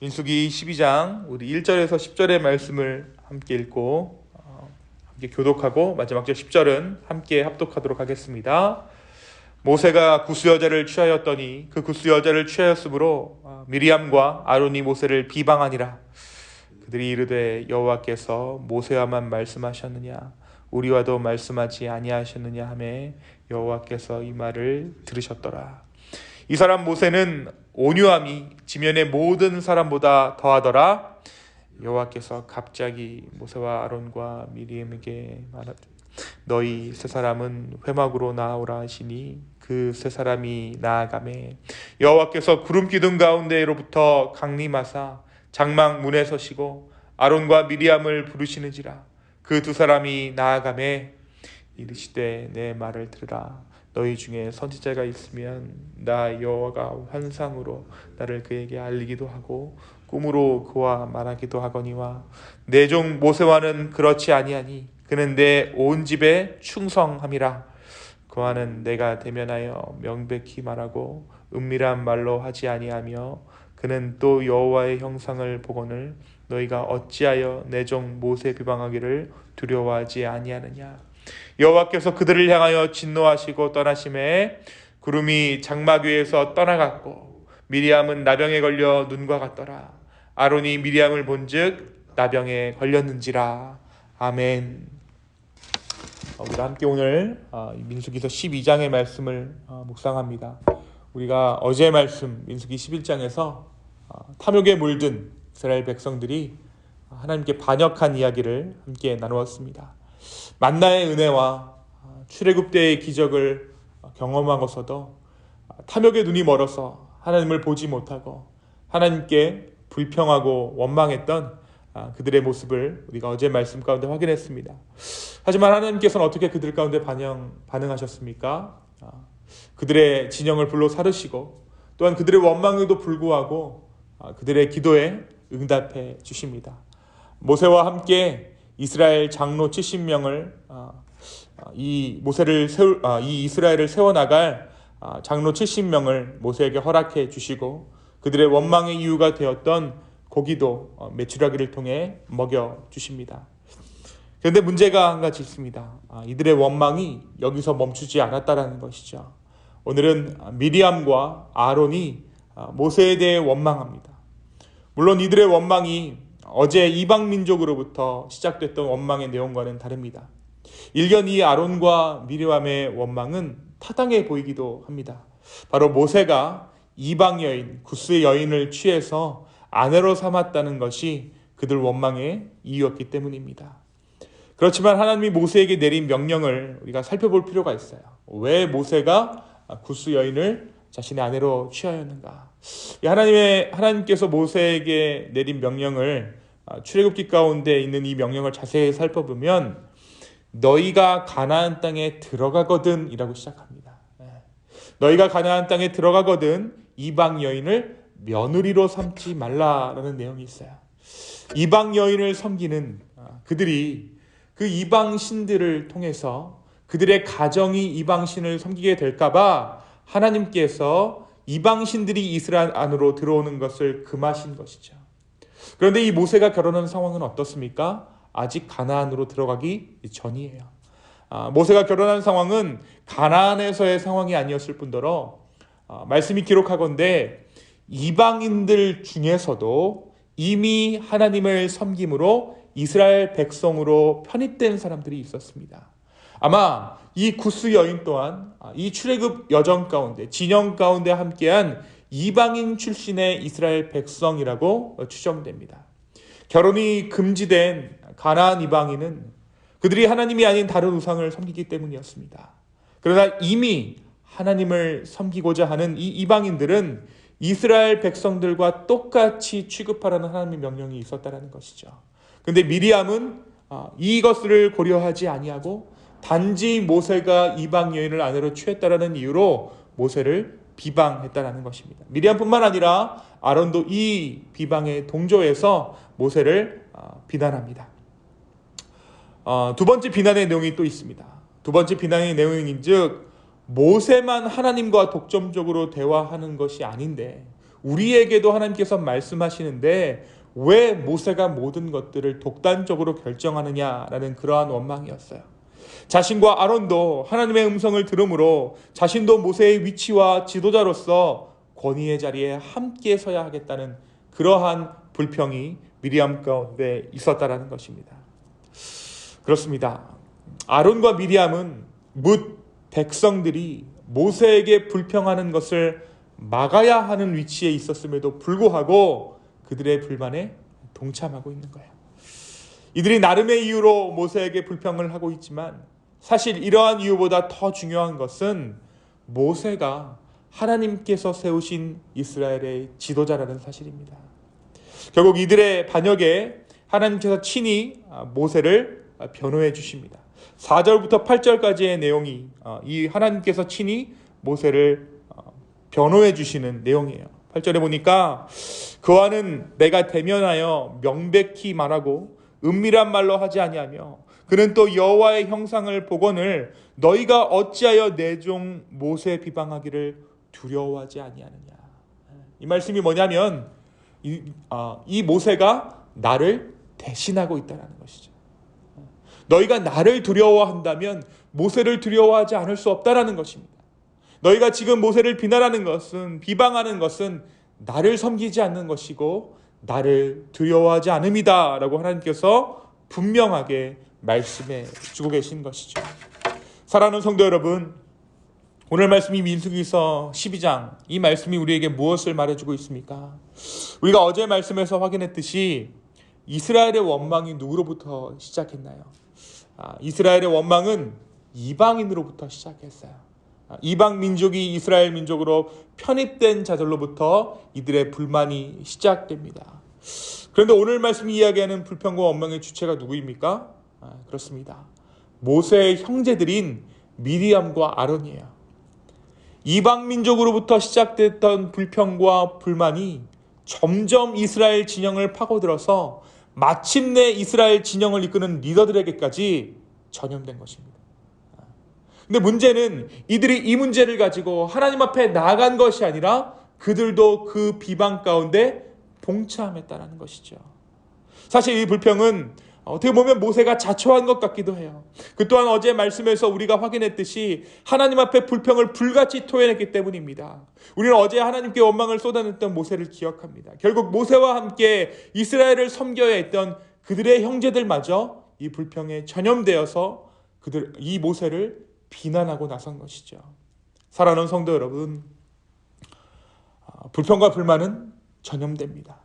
민수기 12장 우리 1절에서 10절의 말씀을 함께 읽고 함께 교독하고 마지막 절 10절은 함께 합독하도록 하겠습니다. 모세가 구스 여자를 취하였더니 그 구스 여자를 취하였으므로 미리암과 아론이 모세를 비방하니라. 그들이 이르되 여호와께서 모세와만 말씀하셨느냐 우리와도 말씀하지 아니하셨느냐 하매 여호와께서 이 말을 들으셨더라. 이 사람 모세는 온유함이 지면의 모든 사람보다 더하더라. 여호와께서 갑자기 모세와 아론과 미리암에게 말하되 너희 세 사람은 회막으로 나아오라 하시니 그 세 사람이 나아가매 여호와께서 구름 기둥 가운데로부터 강림하사 장막 문에 서시고 아론과 미리암을 부르시는지라. 그 두 사람이 나아가매 이르시되 내 말을 들으라. 너희 중에 선지자가 있으면 나 여호와가 환상으로 나를 그에게 알리기도 하고 꿈으로 그와 말하기도 하거니와 내 종 모세와는 그렇지 아니하니 그는 내 온 집에 충성함이라. 그와는 내가 대면하여 명백히 말하고 은밀한 말로 하지 아니하며 그는 또 여호와의 형상을 보거늘 너희가 어찌하여 내 종 모세 비방하기를 두려워하지 아니하느냐. 여호와께서 그들을 향하여 진노하시고 떠나심에 구름이 장막 위에서 떠나갔고 미리암은 나병에 걸려 눈과 같더라. 아론이 미리암을 본즉 나병에 걸렸는지라. 아멘. 우리가 함께 오늘 민수기서 12장의 말씀을 묵상합니다. 우리가 어제 말씀 민수기 11장에서 탐욕에 물든 이스라엘 백성들이 하나님께 반역한 이야기를 함께 나누었습니다. 만나의 은혜와 출애굽 때의 기적을 경험하고서도 탐욕의 눈이 멀어서 하나님을 보지 못하고 하나님께 불평하고 원망했던 그들의 모습을 우리가 어제 말씀 가운데 확인했습니다. 하지만 하나님께서는 어떻게 그들 가운데 반응하셨습니까? 그들의 진영을 불러 사르시고 또한 그들의 원망에도 불구하고 그들의 기도에 응답해 주십니다. 모세와 함께 이스라엘 장로 70명을 이 이스라엘을 세워나갈 장로 70명을 모세에게 허락해 주시고 그들의 원망의 이유가 되었던 고기도 메추라기를 통해 먹여 주십니다. 그런데 문제가 한 가지 있습니다. 이들의 원망이 여기서 멈추지 않았다라는 것이죠. 오늘은 미리암과 아론이 모세에 대해 원망합니다. 물론 이들의 원망이 어제 이방 민족으로부터 시작됐던 원망의 내용과는 다릅니다. 일견 이 아론과 미리암의 원망은 타당해 보이기도 합니다. 바로 모세가 이방 여인, 구스의 여인을 취해서 아내로 삼았다는 것이 그들 원망의 이유였기 때문입니다. 그렇지만 하나님이 모세에게 내린 명령을 우리가 살펴볼 필요가 있어요. 왜 모세가 구스 여인을 자신의 아내로 취하였는가? 하나님께서 모세에게 내린 명령을 출애굽기 가운데 있는 이 명령을 자세히 살펴보면 너희가 가나안 땅에 들어가거든 이라고 시작합니다. 너희가 가나안 땅에 들어가거든 이방 여인을 며느리로 삼지 말라라는 내용이 있어요. 이방 여인을 섬기는 그들이 그 이방 신들을 통해서 그들의 가정이 이방 신을 섬기게 될까봐 하나님께서 이방 신들이 이스라엘 안으로 들어오는 것을 금하신 것이죠. 그런데 이 모세가 결혼한 상황은 어떻습니까? 아직 가나안으로 들어가기 전이에요. 모세가 결혼한 상황은 가나안에서의 상황이 아니었을 뿐더러 말씀이 기록하건대 이방인들 중에서도 이미 하나님을 섬김으로 이스라엘 백성으로 편입된 사람들이 있었습니다. 아마 이 구스 여인 또한 이 출애굽 여정 가운데 진영 가운데 함께한 이방인 출신의 이스라엘 백성이라고 추정됩니다. 결혼이 금지된 가나안 이방인은 그들이 하나님이 아닌 다른 우상을 섬기기 때문이었습니다. 그러나 이미 하나님을 섬기고자 하는 이 이방인들은 이스라엘 백성들과 똑같이 취급하라는 하나님의 명령이 있었다는 것이죠. 그런데 미리암은 이것을 고려하지 아니하고 단지 모세가 이방 여인을 아내로 취했다라는 이유로 모세를 비방했다는 것입니다. 미리암뿐만 아니라 아론도 이 비방에 동조해서 모세를 비난합니다. 두 번째 비난의 내용이 또 있습니다. 두 번째 비난의 내용인즉 모세만 하나님과 독점적으로 대화하는 것이 아닌데 우리에게도 하나님께서 말씀하시는데 왜 모세가 모든 것들을 독단적으로 결정하느냐라는 그러한 원망이었어요. 자신과 아론도 하나님의 음성을 들으므로 자신도 모세의 위치와 지도자로서 권위의 자리에 함께 서야 하겠다는 그러한 불평이 미리암 가운데 있었다라는 것입니다. 그렇습니다. 아론과 미리암은 뭇 백성들이 모세에게 불평하는 것을 막아야 하는 위치에 있었음에도 불구하고 그들의 불만에 동참하고 있는 거예요. 이들이 나름의 이유로 모세에게 불평을 하고 있지만 사실 이러한 이유보다 더 중요한 것은 모세가 하나님께서 세우신 이스라엘의 지도자라는 사실입니다. 결국 이들의 반역에 하나님께서 친히 모세를 변호해 주십니다. 4절부터 8절까지의 내용이 이 하나님께서 친히 모세를 변호해 주시는 내용이에요. 8절에 보니까 그와는 내가 대면하여 명백히 말하고 은밀한 말로 하지 아니하며 그는 또 여호와의 형상을 보거늘 너희가 어찌하여 내 종 모세 비방하기를 두려워하지 아니하느냐. 이 말씀이 뭐냐면 이 모세가 나를 대신하고 있다는 것이죠. 너희가 나를 두려워한다면 모세를 두려워하지 않을 수 없다라는 것입니다. 너희가 지금 모세를 비난하는 것은 비방하는 것은 나를 섬기지 않는 것이고 나를 두려워하지 않음이다 라고 하나님께서 분명하게 말씀해 주고 계신 것이죠. 사랑하는 성도 여러분, 오늘 말씀이 민수기서 12장 이 말씀이 우리에게 무엇을 말해주고 있습니까? 우리가 어제 말씀에서 확인했듯이 이스라엘의 원망이 누구로부터 시작했나요? 이스라엘의 원망은 이방인으로부터 시작했어요. 이방 민족이 이스라엘 민족으로 편입된 자들로부터 이들의 불만이 시작됩니다. 그런데 오늘 말씀이 이야기하는 불평과 원망의 주체가 누구입니까? 그렇습니다. 모세의 형제들인 미리암과 아론이에요. 이방 민족으로부터 시작됐던 불평과 불만이 점점 이스라엘 진영을 파고들어서 마침내 이스라엘 진영을 이끄는 리더들에게까지 전염된 것입니다. 근데 문제는 이들이 이 문제를 가지고 하나님 앞에 나아간 것이 아니라 그들도 그 비방 가운데 동참했다는 것이죠. 사실 이 불평은 어떻게 보면 모세가 자초한 것 같기도 해요. 그 또한 어제 말씀에서 우리가 확인했듯이 하나님 앞에 불평을 불같이 토해냈기 때문입니다. 우리는 어제 하나님께 원망을 쏟아냈던 모세를 기억합니다. 결국 모세와 함께 이스라엘을 섬겨야 했던 그들의 형제들마저 이 불평에 전염되어서 이 모세를 비난하고 나선 것이죠. 사랑하는 성도 여러분, 불평과 불만은 전염됩니다.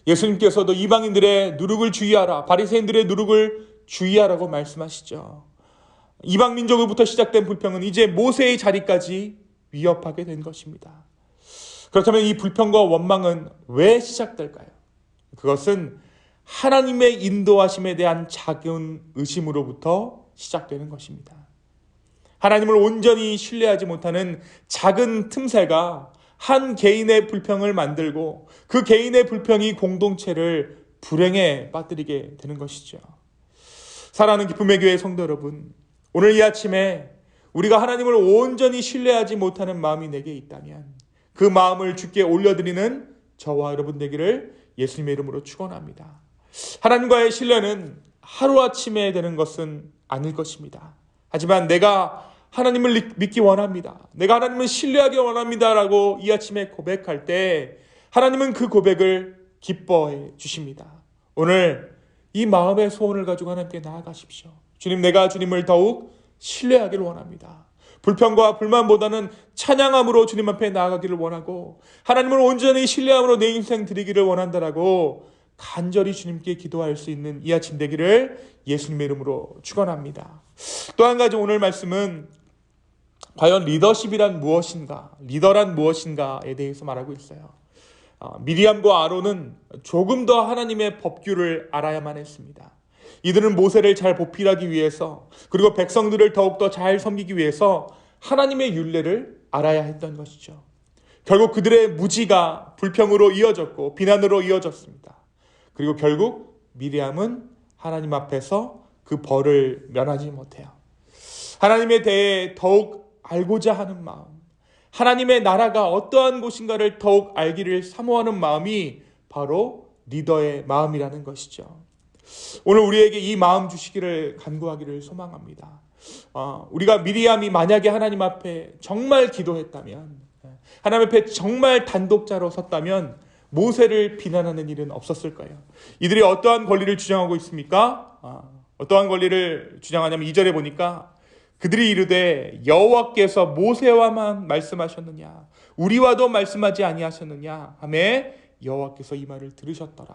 예수님께서도 이방인들의 누룩을 주의하라, 바리새인들의 누룩을 주의하라고 말씀하시죠. 이방 민족으로부터 시작된 불평은 이제 모세의 자리까지 위협하게 된 것입니다. 그렇다면 이 불평과 원망은 왜 시작될까요? 그것은 하나님의 인도하심에 대한 작은 의심으로부터 시작되는 것입니다. 하나님을 온전히 신뢰하지 못하는 작은 틈새가 한 개인의 불평을 만들고 그 개인의 불평이 공동체를 불행에 빠뜨리게 되는 것이죠. 사랑하는 기쁨의 교회 성도 여러분, 오늘 이 아침에 우리가 하나님을 온전히 신뢰하지 못하는 마음이 내게 있다면 그 마음을 주께 올려드리는 저와 여러분 되기를 예수님의 이름으로 축원합니다. 하나님과의 신뢰는 하루아침에 되는 것은 아닐 것입니다. 하지만 내가 하나님을 믿기 원합니다. 내가 하나님을 신뢰하기 원합니다라고 이 아침에 고백할 때 하나님은 그 고백을 기뻐해 주십니다. 오늘 이 마음의 소원을 가지고 하나님께 나아가십시오. 주님, 내가 주님을 더욱 신뢰하기를 원합니다. 불평과 불만보다는 찬양함으로 주님 앞에 나아가기를 원하고 하나님을 온전히 신뢰함으로 내 인생 드리기를 원한다라고 간절히 주님께 기도할 수 있는 이 아침 되기를 예수님의 이름으로 축원합니다. 또 한 가지 오늘 말씀은 과연 리더십이란 무엇인가, 리더란 무엇인가에 대해서 말하고 있어요. 미리암과 아론은 조금 더 하나님의 법규를 알아야만 했습니다. 이들은 모세를 잘 보필하기 위해서 그리고 백성들을 더욱더 잘 섬기기 위해서 하나님의 율례를 알아야 했던 것이죠. 결국 그들의 무지가 불평으로 이어졌고 비난으로 이어졌습니다. 그리고 결국 미리암은 하나님 앞에서 그 벌을 면하지 못해요. 하나님에 대해 더욱 알고자 하는 마음, 하나님의 나라가 어떠한 곳인가를 더욱 알기를 사모하는 마음이 바로 리더의 마음이라는 것이죠. 오늘 우리에게 이 마음 주시기를 간구하기를 소망합니다. 우리가 미리암이 만약에 하나님 앞에 정말 기도했다면, 하나님 앞에 정말 단독자로 섰다면 모세를 비난하는 일은 없었을 거예요. 이들이 어떠한 권리를 주장하고 있습니까? 어떠한 권리를 주장하냐면 2절에 보니까 그들이 이르되 여호와께서 모세와만 말씀하셨느냐 우리와도 말씀하지 아니하셨느냐 하매 여호와께서 이 말을 들으셨더라.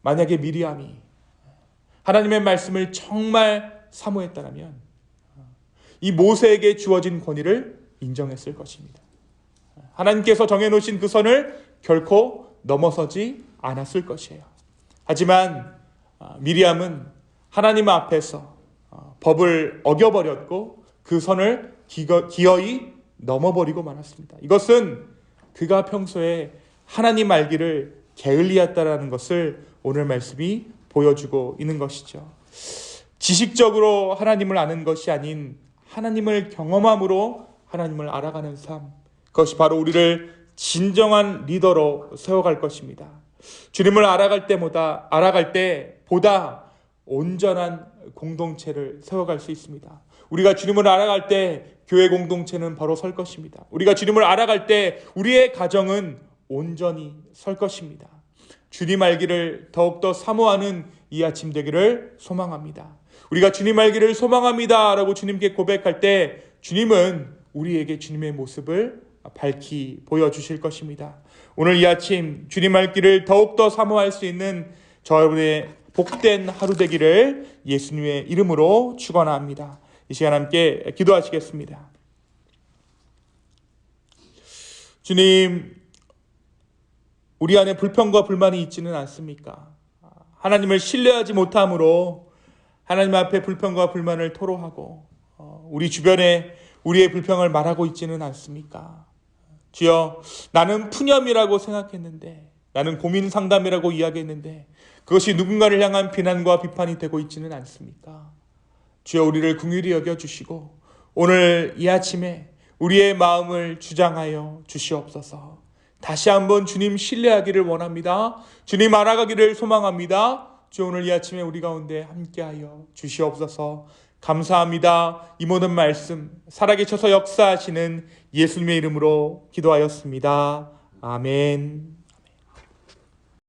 만약에 미리암이 하나님의 말씀을 정말 사모했다면 이 모세에게 주어진 권위를 인정했을 것입니다. 하나님께서 정해놓으신 그 선을 결코 넘어서지 않았을 것이에요. 하지만 미리암은 하나님 앞에서 법을 어겨버렸고 그 선을 기어이 넘어버리고 말았습니다. 이것은 그가 평소에 하나님 알기를 게을리했다라는 것을 오늘 말씀이 보여주고 있는 것이죠. 지식적으로 하나님을 아는 것이 아닌 하나님을 경험함으로 하나님을 알아가는 삶, 그것이 바로 우리를 진정한 리더로 세워갈 것입니다. 주님을 알아갈 때보다 온전한 공동체를 세워갈 수 있습니다. 우리가 주님을 알아갈 때 교회 공동체는 바로 설 것입니다. 우리가 주님을 알아갈 때 우리의 가정은 온전히 설 것입니다. 주님 알기를 더욱더 사모하는 이 아침 되기를 소망합니다. 우리가 주님 알기를 소망합니다 라고 주님께 고백할 때 주님은 우리에게 주님의 모습을 밝히 보여주실 것입니다. 오늘 이 아침 주님 알기를 더욱더 사모할 수 있는 저 여러분의 복된 하루 되기를 예수님의 이름으로 축원합니다. 이 시간 함께 기도하시겠습니다. 주님, 우리 안에 불평과 불만이 있지는 않습니까? 하나님을 신뢰하지 못함으로 하나님 앞에 불평과 불만을 토로하고 우리 주변에 우리의 불평을 말하고 있지는 않습니까? 주여, 나는 푸념이라고 생각했는데, 나는 고민 상담이라고 이야기했는데 그것이 누군가를 향한 비난과 비판이 되고 있지는 않습니까? 주여, 우리를 긍휼히 여겨주시고 오늘 이 아침에 우리의 마음을 주장하여 주시옵소서. 다시 한번 주님 신뢰하기를 원합니다. 주님 알아가기를 소망합니다. 주, 오늘 이 아침에 우리 가운데 함께하여 주시옵소서. 감사합니다. 이 모든 말씀 살아계셔서 역사하시는 예수님의 이름으로 기도하였습니다. 아멘.